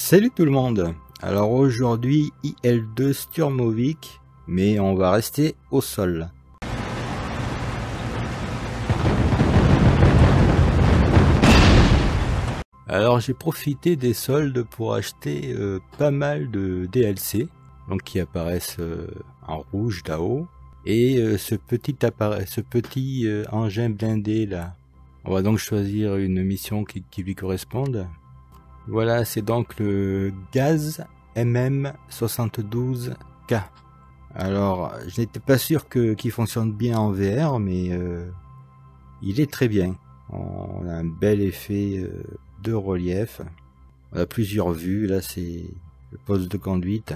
Salut tout le monde. Alors aujourd'hui IL2 Sturmovik, mais on va rester au sol. Alors j'ai profité des soldes pour acheter pas mal de DLC, donc qui apparaissent en rouge là-haut, et ce petit appareil, ce petit engin blindé là. On va donc choisir une mission qui lui corresponde. Voilà, c'est donc le Gaz MM72K. Alors, je n'étais pas sûr qu'il fonctionne bien en VR, mais il est très bien. On a un bel effet de relief. On a plusieurs vues. Là, c'est le poste de conduite.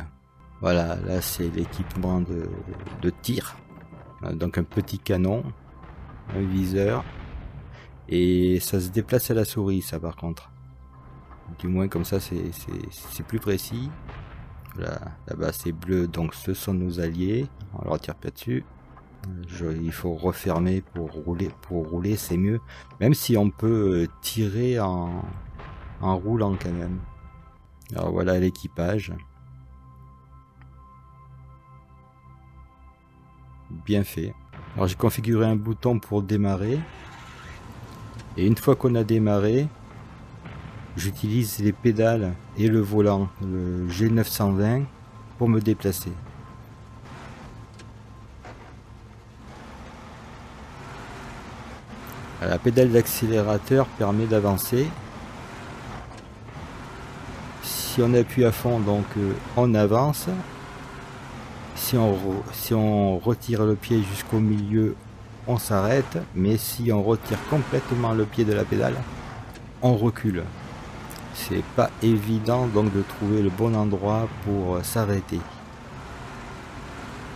Voilà, là, c'est l'équipement de tir. Donc, un petit canon, un viseur. Et ça se déplace à la souris, ça, par contre. Du moins comme ça c'est plus précis. Là-bas c'est bleu, donc ce sont nos alliés. On leur tire pas dessus. Il faut refermer pour rouler, c'est mieux. Même si on peut tirer en roulant quand même. Alors voilà l'équipage. Bien fait. Alors j'ai configuré un bouton pour démarrer. Et une fois qu'on a démarré, j'utilise les pédales et le volant, le G920, pour me déplacer. La pédale d'accélérateur permet d'avancer. Si on appuie à fond, donc on avance. Si on retire le pied jusqu'au milieu, on s'arrête. Mais si on retire complètement le pied de la pédale, on recule. C'est pas évident donc de trouver le bon endroit pour s'arrêter.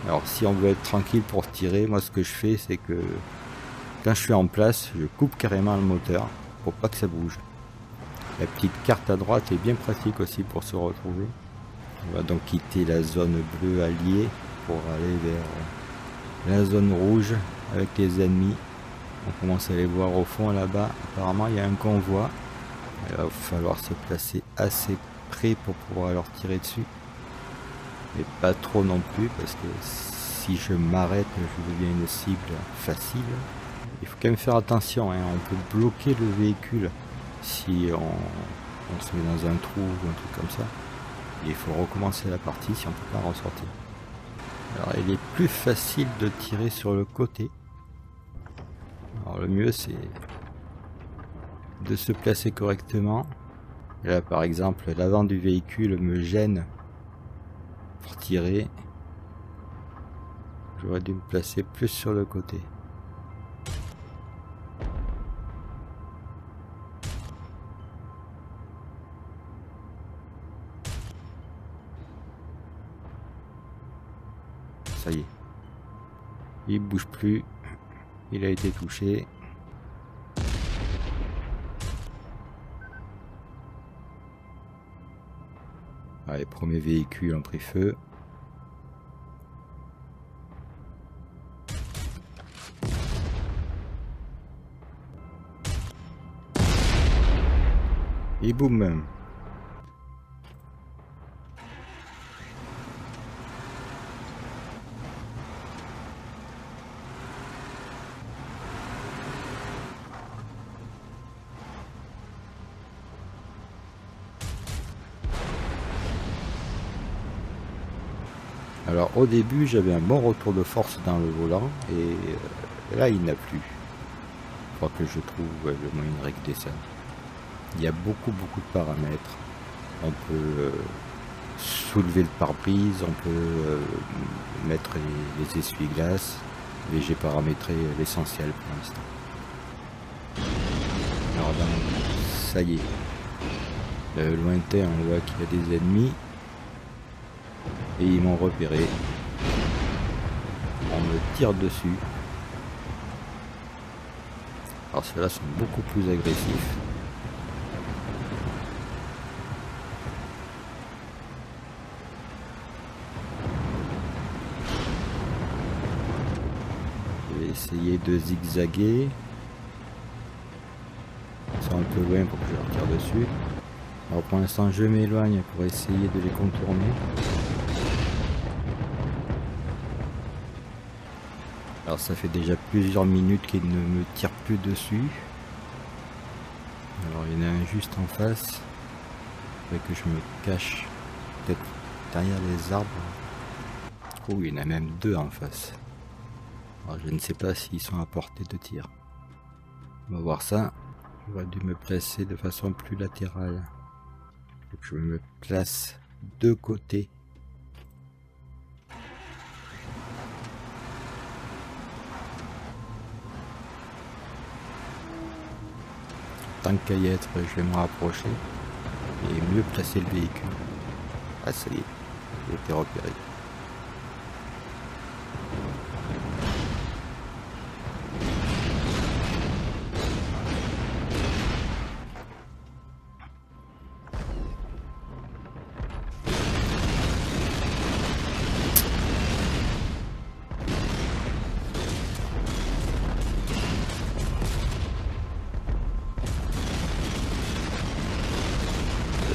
Alors si on veut être tranquille pour tirer, moi ce que je fais c'est que quand je suis en place, je coupe carrément le moteur pour pas que ça bouge. La petite carte à droite est bien pratique aussi pour se retrouver. On va donc quitter la zone bleue alliée pour aller vers la zone rouge avec les ennemis. On commence à les voir au fond là-bas. Apparemment il y a un convoi. Il va falloir se placer assez près pour pouvoir leur tirer dessus. Mais pas trop non plus, parce que si je m'arrête, je deviens une cible facile. Il faut quand même faire attention, hein. On peut bloquer le véhicule si on se met dans un trou ou un truc comme ça. Et il faut recommencer la partie si on ne peut pas ressortir. Alors il est plus facile de tirer sur le côté. Alors le mieux c'est de se placer correctement. Et là par exemple l'avant du véhicule me gêne pour tirer. J'aurais dû me placer plus sur le côté. Ça y est, il bouge plus, il a été touché. Les premiers véhicules ont pris feu. Et boum. Alors au début j'avais un bon retour de force dans le volant et là il n'a plus. Il faut que je trouve le moyen de régler ça. Il y a beaucoup de paramètres. On peut soulever le pare-brise, on peut mettre les essuie-glaces, mais j'ai paramétré l'essentiel pour l'instant. Alors ben, ça y est, le lointain on voit qu'il y a des ennemis. Et ils m'ont repéré. On me tire dessus. Alors ceux-là sont beaucoup plus agressifs. Je vais essayer de zigzaguer. Ils sont un peu loin pour que je leur tire dessus. Alors pour l'instant je m'éloigne pour essayer de les contourner. Alors ça fait déjà plusieurs minutes qu'ils ne me tirent plus dessus. Alors il y en a un juste en face. Il faudrait que je me cache peut-être derrière les arbres. Oh, il y en a même deux en face. Alors je ne sais pas s'ils sont à portée de tir. On va voir ça. J'aurais dû me placer de façon plus latérale. Donc je me place de côté. Tant qu'à y être, je vais me rapprocher et mieux placer le véhicule. Ah ça y est, il a été repéré.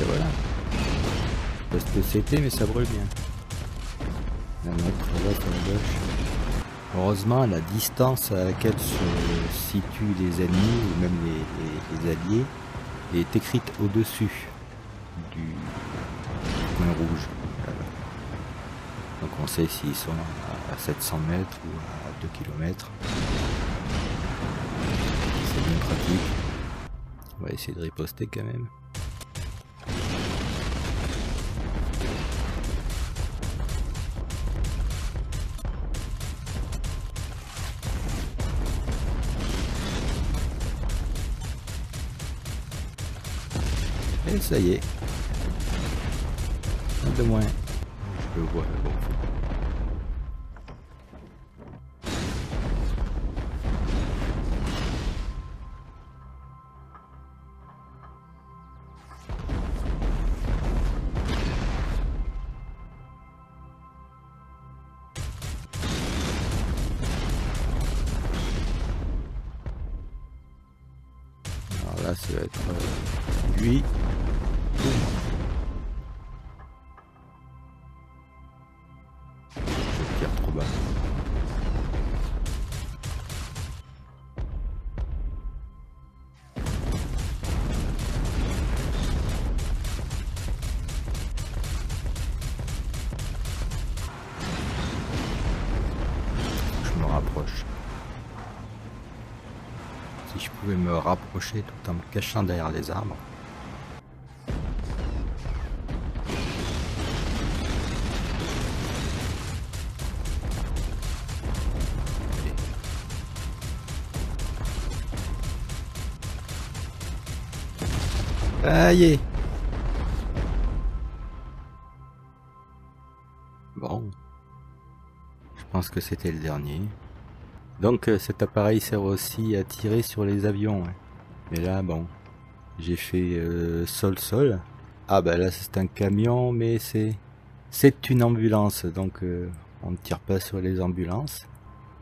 Et voilà. Je sais pas ce que c'était, mais ça brûle bien. Un autre là sur la gauche. Heureusement, la distance à laquelle se situent les ennemis ou même les alliés est écrite au-dessus du point rouge. Donc on sait s'ils sont à 700 mètres ou à 2 km. C'est bien pratique. On va essayer de riposter quand même. Et ça y est. Un de moins. Je le vois là-bas. Alors là, ça va être lui. Je tire trop bas. Je me rapproche. Si je pouvais me rapprocher tout en me cachant derrière les arbres. Aïe! Bon. Je pense que c'était le dernier. Donc cet appareil sert aussi à tirer sur les avions. Mais là, bon. J'ai fait sol-sol. Ah bah là c'est un camion, mais c'est une ambulance. Donc on ne tire pas sur les ambulances.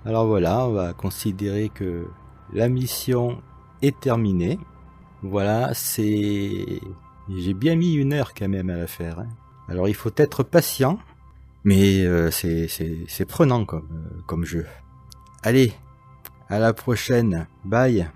Alors voilà, on va considérer que la mission est terminée. Voilà, j'ai bien mis 1 heure quand même à la faire. Alors il faut être patient, mais c'est prenant comme jeu. Allez, à la prochaine, bye.